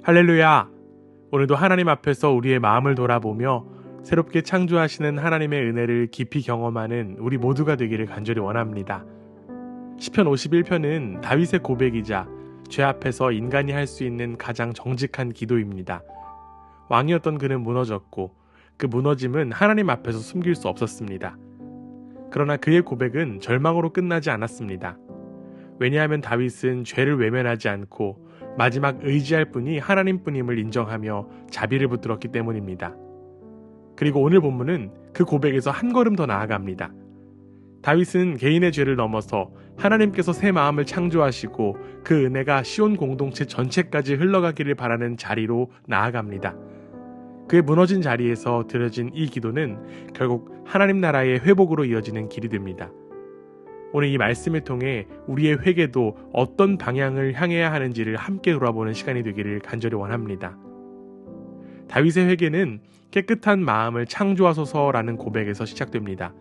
할렐루야! 오늘도 하나님 앞에서 우리의 마음을 돌아보며 새롭게 창조하시는 하나님의 은혜를 깊이 경험하는 우리 모두가 되기를 간절히 원합니다. 시편 51편은 다윗의 고백이자 죄 앞에서 인간이 할 수 있는 가장 정직한 기도입니다. 왕이었던 그는 무너졌고 그 무너짐은 하나님 앞에서 숨길 수 없었습니다. 그러나 그의 고백은 절망으로 끝나지 않았습니다. 왜냐하면 다윗은 죄를 외면하지 않고 마지막 의지할 분이 하나님뿐임을 인정하며 자비를 붙들었기 때문입니다. 그리고 오늘 본문은 그 고백에서 한 걸음 더 나아갑니다. 다윗은 개인의 죄를 넘어서 하나님께서 새 마음을 창조하시고 그 은혜가 시온 공동체 전체까지 흘러가기를 바라는 자리로 나아갑니다. 그의 무너진 자리에서 드려진 이 기도는 결국 하나님 나라의 회복으로 이어지는 길이 됩니다. 오늘 이 말씀을 통해 우리의 회개도 어떤 방향을 향해야 하는지를 함께 돌아보는 시간이 되기를 간절히 원합니다. 다윗의 회개는 깨끗한 마음을 창조하소서라는 고백에서 시작됩니다.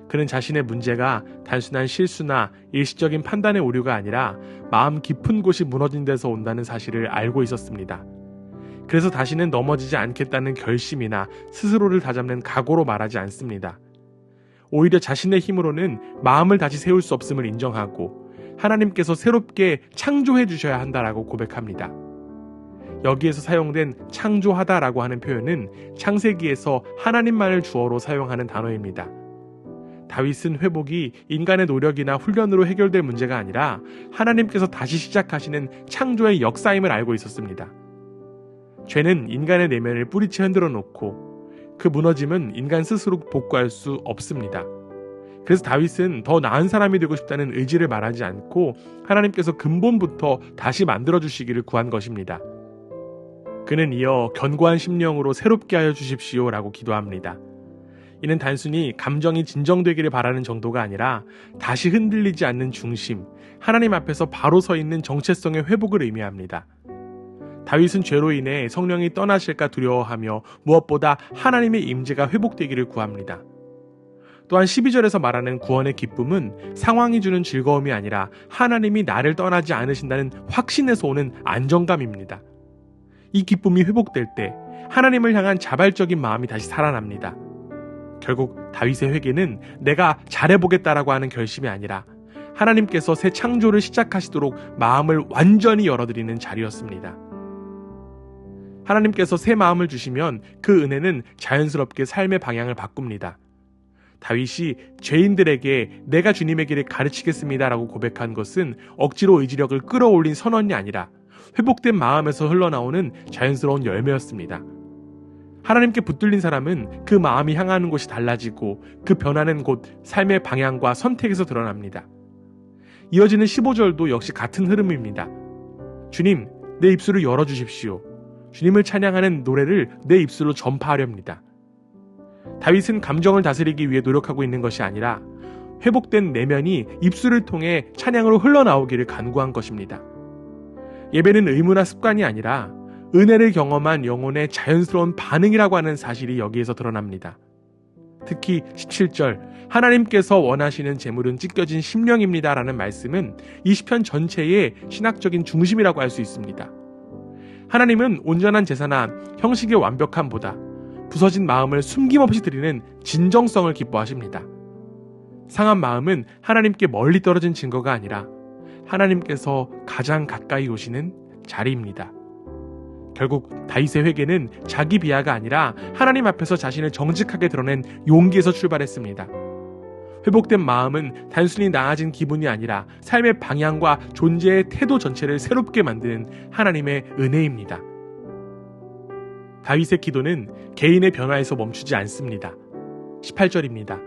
그는 자신의 문제가 단순한 실수나 일시적인 판단의 오류가 아니라 마음 깊은 곳이 무너진 데서 온다는 사실을 알고 있었습니다. 그래서 다시는 넘어지지 않겠다는 결심이나 스스로를 다잡는 각오로 말하지 않습니다. 오히려 자신의 힘으로는 마음을 다시 세울 수 없음을 인정하고 하나님께서 새롭게 창조해 주셔야 한다라고 고백합니다. 여기에서 사용된 창조하다라고 하는 표현은 창세기에서 하나님만을 주어로 사용하는 단어입니다. 다윗은 회복이 인간의 노력이나 훈련으로 해결될 문제가 아니라 하나님께서 다시 시작하시는 창조의 역사임을 알고 있었습니다. 죄는 인간의 내면을 뿌리채 흔들어 놓고 그 무너짐은 인간 스스로 복구할 수 없습니다. 그래서 다윗은 더 나은 사람이 되고 싶다는 의지를 말하지 않고 하나님께서 근본부터 다시 만들어주시기를 구한 것입니다. 그는 이어 견고한 심령으로 새롭게 하여 주십시오라고 기도합니다. 이는 단순히 감정이 진정되기를 바라는 정도가 아니라 다시 흔들리지 않는 중심, 하나님 앞에서 바로 서 있는 정체성의 회복을 의미합니다. 다윗은 죄로 인해 성령이 떠나실까 두려워하며 무엇보다 하나님의 임재가 회복되기를 구합니다. 또한 12절에서 말하는 구원의 기쁨은 상황이 주는 즐거움이 아니라 하나님이 나를 떠나지 않으신다는 확신에서 오는 안정감입니다. 이 기쁨이 회복될 때 하나님을 향한 자발적인 마음이 다시 살아납니다. 결국 다윗의 회개는 내가 잘해보겠다라고 하는 결심이 아니라 하나님께서 새 창조를 시작하시도록 마음을 완전히 열어드리는 자리였습니다. 하나님께서 새 마음을 주시면 그 은혜는 자연스럽게 삶의 방향을 바꿉니다. 다윗이 죄인들에게 내가 주님의 길을 가르치겠습니다라고 고백한 것은 억지로 의지력을 끌어올린 선언이 아니라 회복된 마음에서 흘러나오는 자연스러운 열매였습니다. 하나님께 붙들린 사람은 그 마음이 향하는 곳이 달라지고 그 변화는 곧 삶의 방향과 선택에서 드러납니다. 이어지는 15절도 역시 같은 흐름입니다. 주님, 내 입술을 열어주십시오. 주님을 찬양하는 노래를 내 입술로 전파하렵니다. 다윗은 감정을 다스리기 위해 노력하고 있는 것이 아니라 회복된 내면이 입술을 통해 찬양으로 흘러나오기를 간구한 것입니다. 예배는 의무나 습관이 아니라 은혜를 경험한 영혼의 자연스러운 반응이라고 하는 사실이 여기에서 드러납니다. 특히 17절 하나님께서 원하시는 제물은 찢겨진 심령입니다 라는 말씀은 이 시편 전체의 신학적인 중심이라고 할 수 있습니다. 하나님은 온전한 제사나 형식의 완벽함보다 부서진 마음을 숨김없이 드리는 진정성을 기뻐하십니다. 상한 마음은 하나님께 멀리 떨어진 증거가 아니라 하나님께서 가장 가까이 오시는 자리입니다. 결국 다윗의 회개는 자기 비하가 아니라 하나님 앞에서 자신을 정직하게 드러낸 용기에서 출발했습니다. 회복된 마음은 단순히 나아진 기분이 아니라 삶의 방향과 존재의 태도 전체를 새롭게 만드는 하나님의 은혜입니다. 다윗의 기도는 개인의 변화에서 멈추지 않습니다. 18절입니다.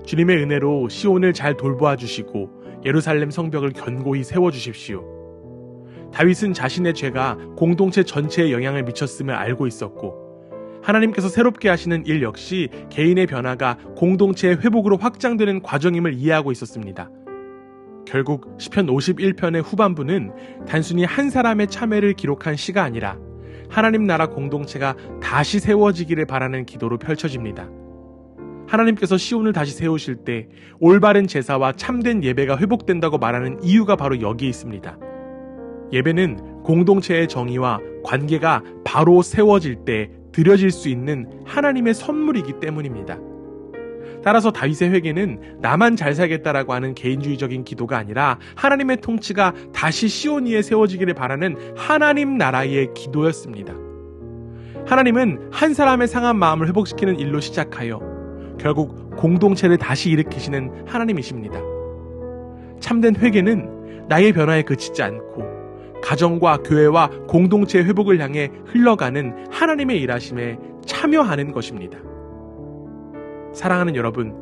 주님의 은혜로 시온을 잘 돌보아 주시고 예루살렘 성벽을 견고히 세워주십시오. 다윗은 자신의 죄가 공동체 전체에 영향을 미쳤음을 알고 있었고 하나님께서 새롭게 하시는 일 역시 개인의 변화가 공동체의 회복으로 확장되는 과정임을 이해하고 있었습니다. 결국 시편 51편의 후반부는 단순히 한 사람의 참회를 기록한 시가 아니라 하나님 나라 공동체가 다시 세워지기를 바라는 기도로 펼쳐집니다. 하나님께서 시온을 다시 세우실 때 올바른 제사와 참된 예배가 회복된다고 말하는 이유가 바로 여기에 있습니다. 예배는 공동체의 정의와 관계가 바로 세워질 때 드려질 수 있는 하나님의 선물이기 때문입니다. 따라서 다윗의 회개는 나만 잘 살겠다라고 하는 개인주의적인 기도가 아니라 하나님의 통치가 다시 시온 위에 세워지기를 바라는 하나님 나라의 기도였습니다. 하나님은 한 사람의 상한 마음을 회복시키는 일로 시작하여 결국 공동체를 다시 일으키시는 하나님이십니다. 참된 회개는 나의 변화에 그치지 않고 가정과 교회와 공동체의 회복을 향해 흘러가는 하나님의 일하심에 참여하는 것입니다. 사랑하는 여러분,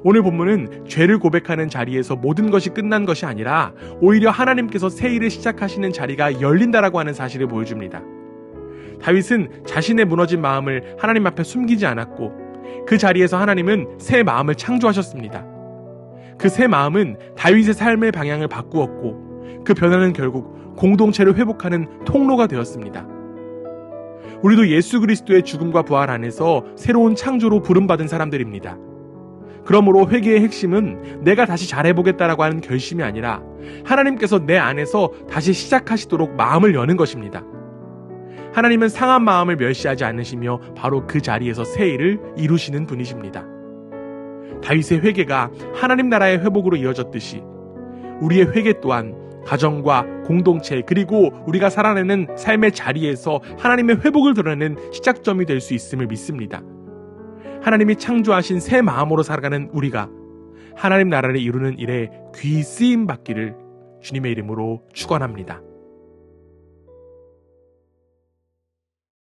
오늘 본문은 죄를 고백하는 자리에서 모든 것이 끝난 것이 아니라 오히려 하나님께서 새 일을 시작하시는 자리가 열린다라고 하는 사실을 보여줍니다. 다윗은 자신의 무너진 마음을 하나님 앞에 숨기지 않았고 그 자리에서 하나님은 새 마음을 창조하셨습니다. 그 새 마음은 다윗의 삶의 방향을 바꾸었고 그 변화는 결국 공동체를 회복하는 통로가 되었습니다. 우리도 예수 그리스도의 죽음과 부활 안에서 새로운 창조로 부름받은 사람들입니다. 그러므로 회개의 핵심은 내가 다시 잘해보겠다라고 하는 결심이 아니라 하나님께서 내 안에서 다시 시작하시도록 마음을 여는 것입니다. 하나님은 상한 마음을 멸시하지 않으시며 바로 그 자리에서 새 일을 이루시는 분이십니다. 다윗의 회개가 하나님 나라의 회복으로 이어졌듯이 우리의 회개 또한 가정과 공동체 그리고 우리가 살아내는 삶의 자리에서 하나님의 회복을 드러내는 시작점이 될 수 있음을 믿습니다. 하나님이 창조하신 새 마음으로 살아가는 우리가 하나님 나라를 이루는 일에 귀히 쓰임 받기를 주님의 이름으로 축원합니다.